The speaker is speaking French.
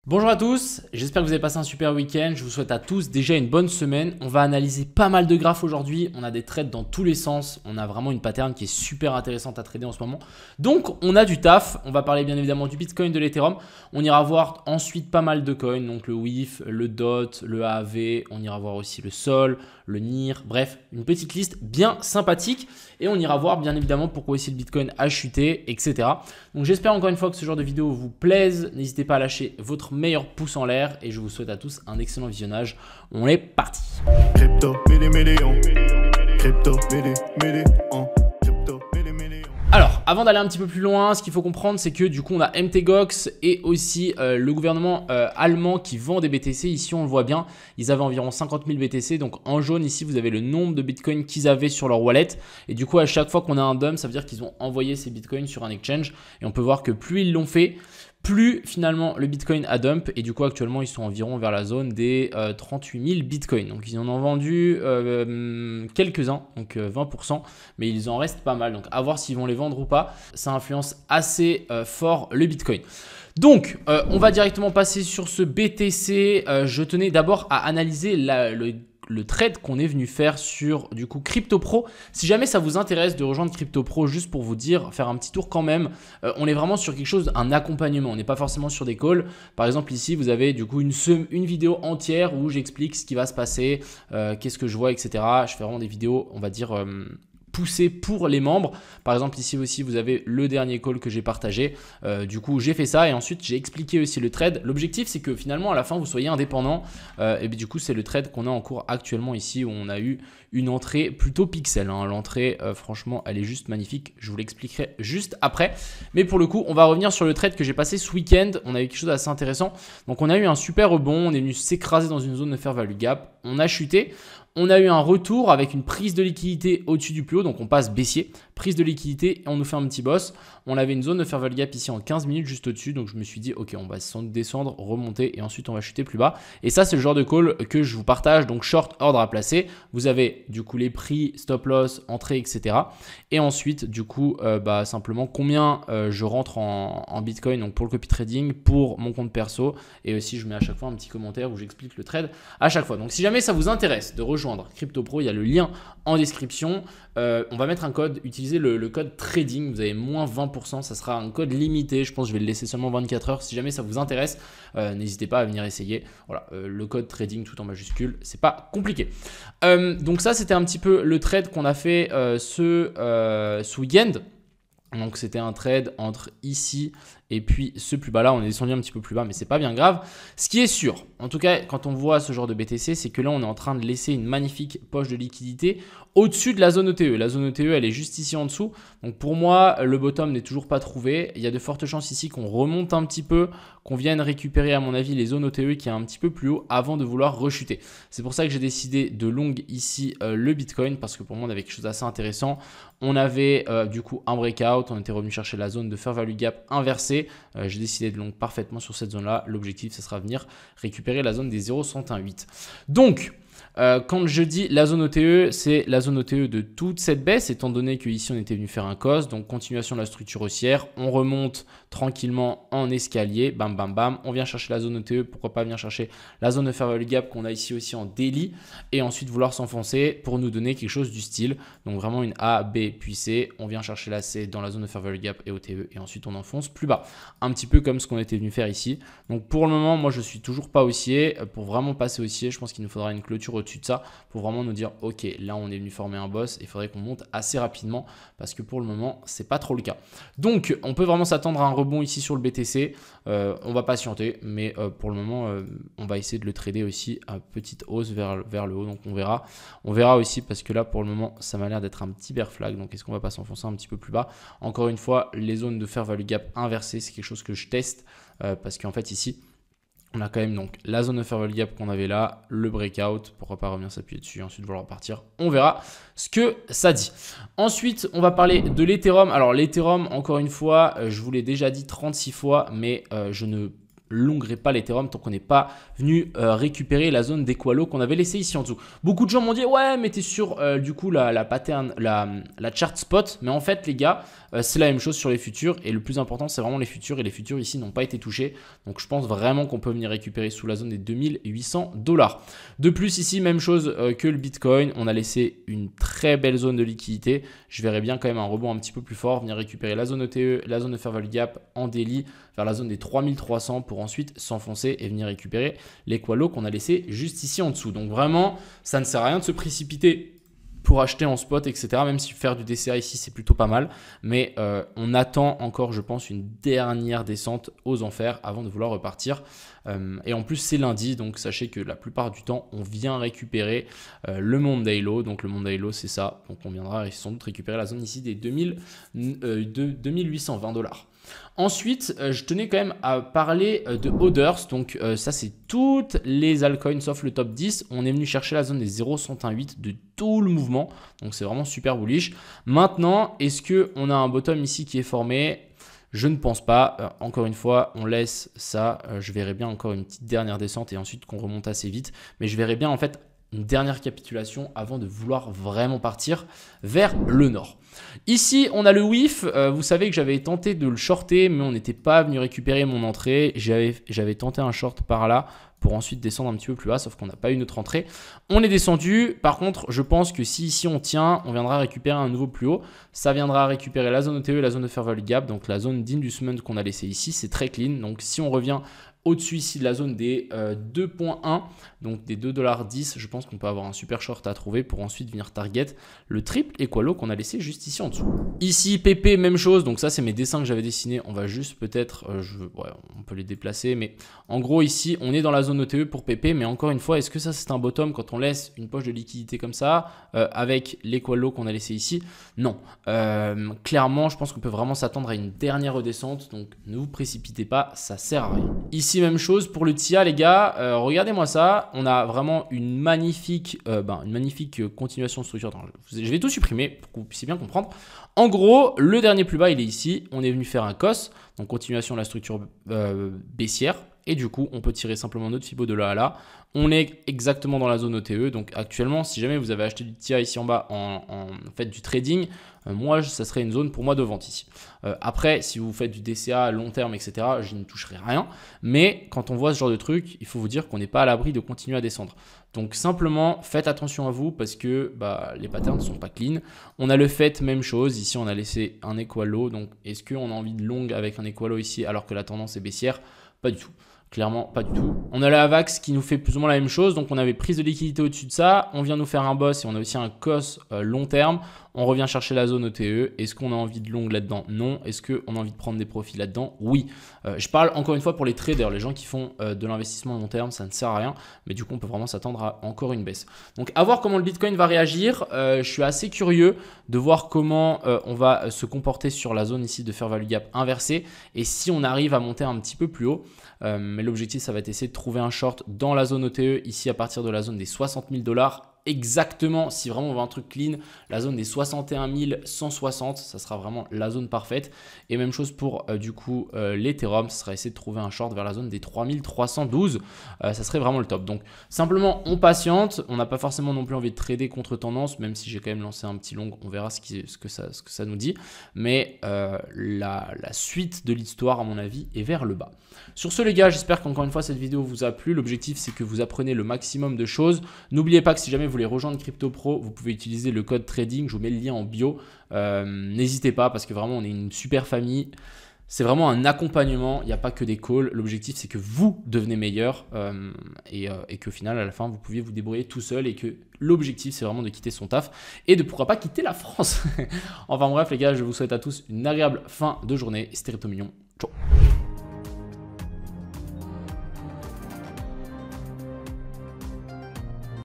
Bonjour à tous, j'espère que vous avez passé un super week-end. Je vous souhaite à tous déjà une bonne semaine. On va analyser pas mal de graphes aujourd'hui. On a des trades dans tous les sens. On a vraiment une pattern qui est super intéressante à trader en ce moment. Donc on a du taf. On va parler bien évidemment du Bitcoin, de l'Ethereum. On ira voir ensuite pas mal de coins, donc le WIF, le DOT, le AAV. On ira voir aussi le SOL, le NIR. Bref, une petite liste bien sympathique. Et on ira voir bien évidemment pourquoi aussi le Bitcoin a chuté, etc. Donc j'espère encore une fois que ce genre de vidéo vous plaise. N'hésitez pas à lâcher votre meilleur pouce en l'air et je vous souhaite à tous un excellent visionnage. On est parti. Crypto, Alors, avant d'aller un petit peu plus loin, ce qu'il faut comprendre, c'est que du coup, on a MTGOX et aussi le gouvernement allemand qui vend des BTC. Ici, on le voit bien, ils avaient environ 50 000 BTC. Donc, en jaune, ici, vous avez le nombre de Bitcoin qu'ils avaient sur leur wallet. Et du coup, à chaque fois qu'on a un dump, ça veut dire qu'ils ont envoyé ces Bitcoins sur un exchange. Et on peut voir que plus ils l'ont fait, plus finalement le Bitcoin a dump et du coup actuellement ils sont environ vers la zone des 38 000 Bitcoin. Donc ils en ont vendu quelques-uns, donc 20%, mais ils en restent pas mal. Donc à voir s'ils vont les vendre ou pas. Ça influence assez fort le Bitcoin. Donc, on va directement passer sur ce BTC. Je tenais d'abord à analyser le trade qu'on est venu faire sur du coup CryptoPro. Si jamais ça vous intéresse de rejoindre CryptoPro, juste pour vous dire, faire un petit tour quand même, on est vraiment sur quelque chose, un accompagnement. On n'est pas forcément sur des calls. Par exemple ici, vous avez du coup une vidéo entière où j'explique ce qui va se passer, qu'est-ce que je vois, etc. Je fais vraiment des vidéos, on va dire poussé pour les membres. Par exemple ici aussi vous avez le dernier call que j'ai partagé. Du coup j'ai fait ça et ensuite j'ai expliqué aussi le trade. L'objectif c'est que finalement à la fin vous soyez indépendant et du coup c'est le trade qu'on a en cours actuellement ici où on a eu une entrée plutôt pixel, hein. L'entrée franchement elle est juste magnifique, je vous l'expliquerai juste après. Mais pour le coup on va revenir sur le trade que j'ai passé ce week-end. On a eu quelque chose d'assez intéressant. Donc on a eu un super rebond, on est venu s'écraser dans une zone de fair value gap, on a chuté. On a eu un retour avec une prise de liquidité au-dessus du plus haut, donc on passe baissier, prise de liquidité et on nous fait un petit boss. On avait une zone de fair value gap ici en 15 minutes juste au-dessus, donc je me suis dit ok on va descendre, remonter et ensuite on va chuter plus bas. Et ça c'est le genre de call que je vous partage, donc short ordre à placer. Vous avez du coup les prix, stop loss, entrée, etc. Et ensuite du coup simplement combien je rentre en Bitcoin, donc pour le copy trading, pour mon compte perso. Et aussi je mets à chaque fois un petit commentaire où j'explique le trade à chaque fois. Donc si jamais ça vous intéresse de rejoindre CryptoPro, il y a le lien en description. On va mettre un code, utilisez le code trading, vous avez moins 20%, ça sera un code limité, je pense que je vais le laisser seulement 24 heures. Si jamais ça vous intéresse, n'hésitez pas à venir essayer. Voilà, le code trading tout en majuscule, c'est pas compliqué. Donc ça c'était un petit peu le trade qu'on a fait ce week-end. Donc c'était un trade entre ici et puis ce plus bas là, on est descendu un petit peu plus bas mais c'est pas bien grave. Ce qui est sûr, en tout cas quand on voit ce genre de BTC, c'est que là on est en train de laisser une magnifique poche de liquidité au-dessus de la zone ETE. La zone ETE elle est juste ici en dessous. Donc pour moi le bottom n'est toujours pas trouvé. Il y a de fortes chances ici qu'on remonte un petit peu, qu'on vienne récupérer à mon avis les zones ETE qui est un petit peu plus haut avant de vouloir rechuter. C'est pour ça que j'ai décidé de long ici le Bitcoin parce que pour moi on avait quelque chose d'assez intéressant. On avait du coup un breakout, on était revenu chercher la zone de fair value gap inversée. J'ai décidé de long parfaitement sur cette zone là. L'objectif ce sera venir récupérer la zone des 0,118. Donc quand je dis la zone OTE, c'est la zone OTE de toute cette baisse, étant donné qu'ici on était venu faire un cos, donc continuation de la structure haussière, on remonte tranquillement en escalier, bam bam bam, on vient chercher la zone OTE, pourquoi pas venir chercher la zone de fair value gap qu'on a ici aussi en daily, et ensuite vouloir s'enfoncer pour nous donner quelque chose du style, donc vraiment une A, B puis C, on vient chercher la C dans la zone de fair value gap et OTE, et ensuite on enfonce plus bas, un petit peu comme ce qu'on était venu faire ici. Donc pour le moment, moi je suis toujours pas haussier, pour vraiment passer haussier, je pense qu'il nous faudra une clôture au-dessus de ça pour vraiment nous dire ok là on est venu former un boss, il faudrait qu'on monte assez rapidement parce que pour le moment c'est pas trop le cas. Donc on peut vraiment s'attendre à un rebond ici sur le BTC, on va patienter mais pour le moment on va essayer de le trader aussi à petite hausse vers le haut, donc on verra aussi parce que là pour le moment ça m'a l'air d'être un petit bear flag, donc est-ce qu'on va pas s'enfoncer un petit peu plus bas. Encore une fois les zones de fair value gap inversées c'est quelque chose que je teste parce qu'en fait ici on a quand même donc la zone de fair value gap qu'on avait là, le breakout, pourquoi pas revenir s'appuyer dessus, ensuite vouloir repartir. On verra ce que ça dit. Ensuite, on va parler de l'Ethereum. Alors l'Ethereum, encore une fois, je vous l'ai déjà dit 36 fois, mais je ne longerai pas l'Ethereum tant qu'on n'est pas venu récupérer la zone d'Equalo qu'on avait laissée ici en dessous. Beaucoup de gens m'ont dit ouais mais t'es sur du coup la pattern, la chart spot, mais en fait les gars c'est la même chose sur les futurs et le plus important c'est vraiment les futurs et les futurs ici n'ont pas été touchés. Donc je pense vraiment qu'on peut venir récupérer sous la zone des 2800 $. De plus ici même chose que le Bitcoin, on a laissé une très belle zone de liquidité. Je verrais bien quand même un rebond un petit peu plus fort, venir récupérer la zone ETE, la zone de Fair Value Gap en daily vers la zone des 3300 pour ensuite s'enfoncer et venir récupérer l'Equalo qu'on a laissé juste ici en dessous. Donc vraiment ça ne sert à rien de se précipiter pour acheter en spot, etc. Même si faire du DCA ici, c'est plutôt pas mal. Mais on attend encore, je pense, une dernière descente aux enfers avant de vouloir repartir. Et en plus, c'est lundi. Donc, sachez que la plupart du temps, on vient récupérer le Monday Low. Donc, le Monday Low, c'est ça. Donc, on viendra sans doute récupérer la zone ici des 2820 $. Ensuite, je tenais quand même à parler de Others. Donc, ça, c'est toutes les altcoins sauf le top 10. On est venu chercher la zone des 0,108 de tout le mouvement. Donc, c'est vraiment super bullish. Maintenant, est-ce qu'on a un bottom ici qui est formé ? Je ne pense pas. Encore une fois, on laisse ça. Je verrai bien encore une petite dernière descente et ensuite qu'on remonte assez vite. Mais je verrai bien en fait une dernière capitulation avant de vouloir vraiment partir vers le nord. Ici, on a le WIF. Vous savez que j'avais tenté de le shorter, mais on n'était pas venu récupérer mon entrée. J'avais tenté un short par là pour ensuite descendre un petit peu plus bas, sauf qu'on n'a pas eu notre entrée. On est descendu. Par contre, je pense que si ici on tient, on viendra récupérer un nouveau plus haut. Ça viendra récupérer la zone ETE et la zone de Fair Value Gap, donc la zone d'inducement qu'on a laissée ici. C'est très clean. Donc si on revient au-dessus ici de la zone des 2.1, donc des 2,10 $, je pense qu'on peut avoir un super short à trouver pour ensuite venir target le triple Equalo qu'on a laissé juste ici en dessous. Ici, PP, même chose. Donc ça, c'est mes dessins que j'avais dessinés. On va juste peut-être, on peut les déplacer. Mais en gros, ici, on est dans la zone ETE pour PP. Mais encore une fois, est-ce que ça, c'est un bottom quand on laisse une poche de liquidité comme ça avec l'Equalo qu'on a laissé ici? Non. Clairement, je pense qu'on peut vraiment s'attendre à une dernière redescente. Donc, ne vous précipitez pas, ça sert à rien. Ici, même chose pour le TIA, les gars. Regardez-moi ça. On a vraiment une magnifique continuation de structure. Attends, je vais tout supprimer pour que vous puissiez bien comprendre. En gros, le dernier plus bas, il est ici. On est venu faire un COS, donc continuation de la structure baissière. Et du coup, on peut tirer simplement notre Fibo de là à là. On est exactement dans la zone OTE. Donc actuellement, si jamais vous avez acheté du TIA ici en bas en fait du trading, moi, ça serait une zone pour moi de vente ici. Après, si vous faites du DCA à long terme, etc., je ne toucherai rien. Mais quand on voit ce genre de truc, il faut vous dire qu'on n'est pas à l'abri de continuer à descendre. Donc simplement, faites attention à vous parce que les patterns ne sont pas clean. On a le fait, même chose. Ici, on a laissé un Equalo. Donc, est-ce qu'on a envie de long avec un Equalo ici alors que la tendance est baissière? Pas du tout. Clairement, pas du tout. On a la AVAX qui nous fait plus ou moins la même chose. Donc, on avait prise de liquidité au-dessus de ça. On vient nous faire un boss et on a aussi un COS long terme. On revient chercher la zone OTE. Est-ce qu'on a envie de long là-dedans? Non. Est-ce qu'on a envie de prendre des profits là-dedans? Oui. Je parle encore une fois pour les traders, les gens qui font de l'investissement long terme, ça ne sert à rien. Mais du coup, on peut vraiment s'attendre à encore une baisse. Donc, à voir comment le Bitcoin va réagir. Je suis assez curieux de voir comment on va se comporter sur la zone ici de Fair Value Gap inversée. Et si on arrive à monter un petit peu plus haut. Mais l'objectif, ça va être essayer de trouver un short dans la zone OTE, ici à partir de la zone des 60 000 $. Exactement, si vraiment on veut un truc clean, la zone des 61 160, ça sera vraiment la zone parfaite. Et même chose pour du coup l'Ethereum, ça sera essayer de trouver un short vers la zone des 3312, ça serait vraiment le top. Donc simplement on patiente, on n'a pas forcément non plus envie de trader contre tendance, même si j'ai quand même lancé un petit long, on verra ce que ça nous dit. Mais la suite de l'histoire à mon avis est vers le bas. Sur ce les gars, j'espère qu'encore une fois cette vidéo vous a plu. L'objectif c'est que vous apprenez le maximum de choses. N'oubliez pas que si jamais vous voulez rejoindre Crypto Pro, vous pouvez utiliser le code trading, je vous mets le lien en bio. N'hésitez pas parce que vraiment on est une super famille. C'est vraiment un accompagnement, il n'y a pas que des calls. L'objectif c'est que vous devenez meilleur et qu'au final à la fin vous pouviez vous débrouiller tout seul et que l'objectif c'est vraiment de quitter son taf et de pourquoi pas quitter la France. Enfin bref les gars, je vous souhaite à tous une agréable fin de journée. C'était Crypto Mignon. Ciao.